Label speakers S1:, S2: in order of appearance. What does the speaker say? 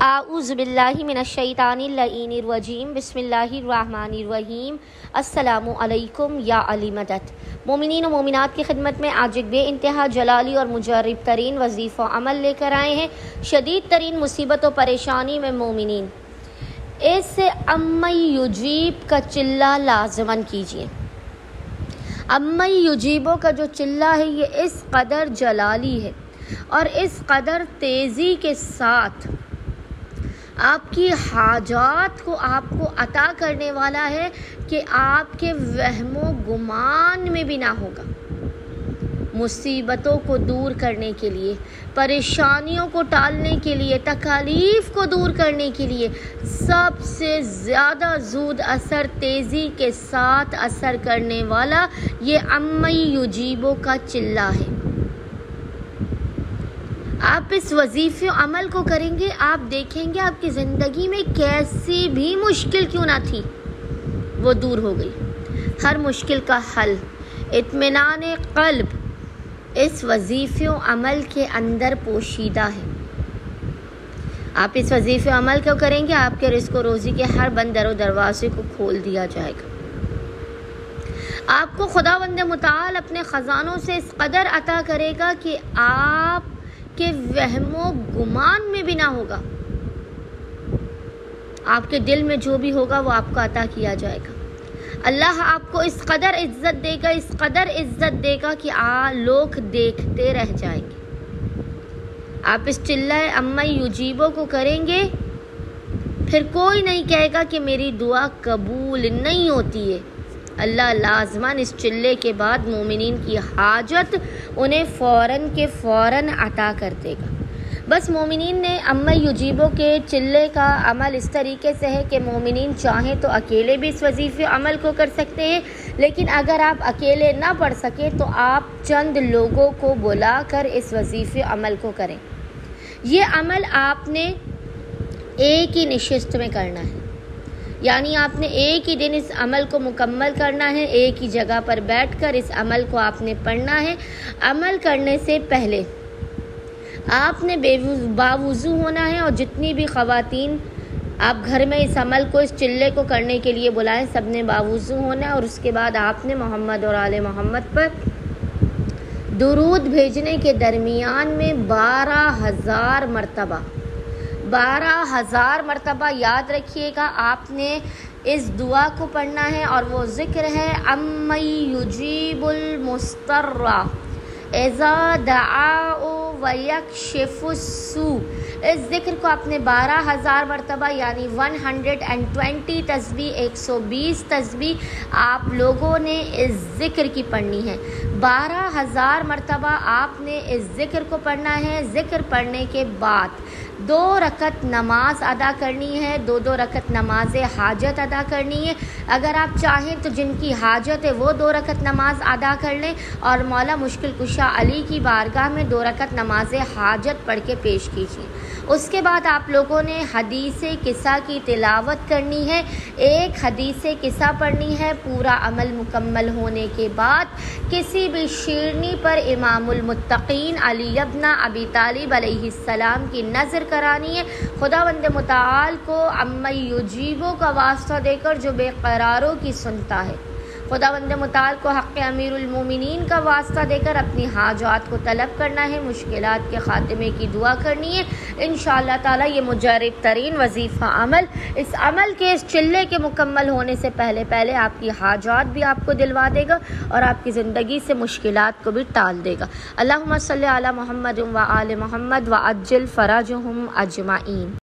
S1: आऊज़ु बिल्लाहि मिनश्शैतानिर्रजीम बिस्मिल्लाहिर्रहमानिर्रहीम। अस्सलामु अलैकुम या अली मदद। मोमिनीन व मोमिनात की खिदमत में आज एक बेइंतहा जलाली और मुजर्रिब तरीन वजीफ़ा अमल लेकर आए हैं। शदीद तरीन मुसीबत व परेशानी में मोमिनीन इस अम्मई युजीब का चिल्ला लाज़िमन कीजिए। अम्मई युजीबो का जो चिल्ला है ये इस कदर जलाली है और इस कदर तेज़ी के साथ आपकी हाजात को आपको अता करने वाला है कि आपके वहमो गुमान में भी ना होगा। मुसीबतों को दूर करने के लिए, परेशानियों को टालने के लिए, तकालीफ को दूर करने के लिए सबसे ज़्यादा ज़ूद असर, तेज़ी के साथ असर करने वाला ये अम्मई युजीबो का चिल्ला है। आप इस वजीफ़े अमल को करेंगे, आप देखेंगे आपकी ज़िंदगी में कैसी भी मुश्किल क्यों ना थी वो दूर हो गई। हर मुश्किल का हल, इत्मीनान क़ल्ब इस वजीफ़े अमल के अंदर पोशीदा है। आप इस वजीफ़े अमल को करेंगे, आपके रिज़्क़ व रोज़ी के हर बंद दर दरवाज़े को खोल दिया जाएगा। आपको खुदावंद मुताल अपने ख़ज़ानों से इस कदर अता करेगा कि आप के वहमो गुमान में भी ना होगा। आपके दिल में जो भी होगा वो आपको अता किया जाएगा। अल्लाह आपको इस कदर इज्जत देगा, इस कदर इज्जत देगा कि लोग देखते रह जाएंगे। आप इस चिल्ला अम्मई युजीबो को करेंगे, फिर कोई नहीं कहेगा कि मेरी दुआ कबूल नहीं होती है। अल्लाह लाज़िमन इस चिल्ले के बाद मोमिनीन की हाजत उन्हें फ़ौरन के फ़ौरन अता कर देगा। बस मोमिनीन ने अम्मई युजीबो के चिल्ले का अमल इस तरीके से है कि मोमिनीन चाहें तो अकेले भी इस वजीफ़े अमल को कर सकते हैं, लेकिन अगर आप अकेले ना पढ़ सके तो आप चंद लोगों को बुलाकर इस वजीफ़े अमल को करें। ये अमल आपने एक ही निशिस्त में करना है, यानी आपने एक ही दिन इस अमल को मुकम्मल करना है। एक ही जगह पर बैठकर इस अमल को आपने पढ़ना है। अमल करने से पहले आपने बावुज़ू होना है और जितनी भी ख़वातीन आप घर में इस अमल को, इस चिल्ले को करने के लिए बुलाएं, सब ने बावुज़ू होना है। और उसके बाद आपने मोहम्मद और आले मोहम्मद पर दुरूद भेजने के दरमियान में 12,000 मरतबा 12,000 मरतबा याद रखिएगा आपने इस दुआ को पढ़ना है। और वो ज़िक्र है अम्मई युजीबुल मुस्तर्रा इज़ा दआउ व यक्शिफुस्सू। इस ज़िक्र को आपने 12,000 मरतबा यानी 120 तस्बीह, 120 तस्बीह आप लोगों ने इस ज़िक्र की पढ़नी है। 12,000 मरतबा आपने इस ज़िक्र को पढ़ना है। ज़िक्र पढ़ने के बाद 2 रकत नमाज अदा करनी है, 2 रकत नमाज हाजत अदा करनी है। अगर आप चाहें तो जिनकी हाजत है वो 2 रकत नमाज अदा कर लें और मौला मुश्किल कुशा अली की बारगाह में 2 रकत नमाज हाजत पढ़ के पेश कीजिए। उसके बाद आप लोगों ने हदीस किस्सा की तिलावत करनी है। एक हदीस किस्सा पढ़नी है। पूरा अमल मुकम्मल होने के बाद किसी भी शीरनी पर इमामुल मुत्तकीन अली इब्न अबी तालिब अलैहिस्सलाम की नज़र करानी है। खुदावंद मुताल को अम्मई युजीबो का वास्ता देकर जो बेकरारों की सुनता है, खुदावंद मुताल को हक़ अमीरुल मोमिनीन का वास्ता देकर अपनी हाजात को तलब करना है, मुश्किलात के ख़ात्मे की दुआ करनी है। इंशाअल्लाह ताला ये मुजर्रिब तरीन वजीफ़ा अमल, इस अमल के इस चिल्ले के मुकम्मल होने से पहले आपकी हाजात भी आपको दिलवा देगा और आपकी ज़िंदगी से मुश्किलात को भी टाल देगा। अल्लाहुम्मा सल्ली अला मुहम्मद व आले मुहम्मद व अज्जिल फ़राजहुम अजमाइन।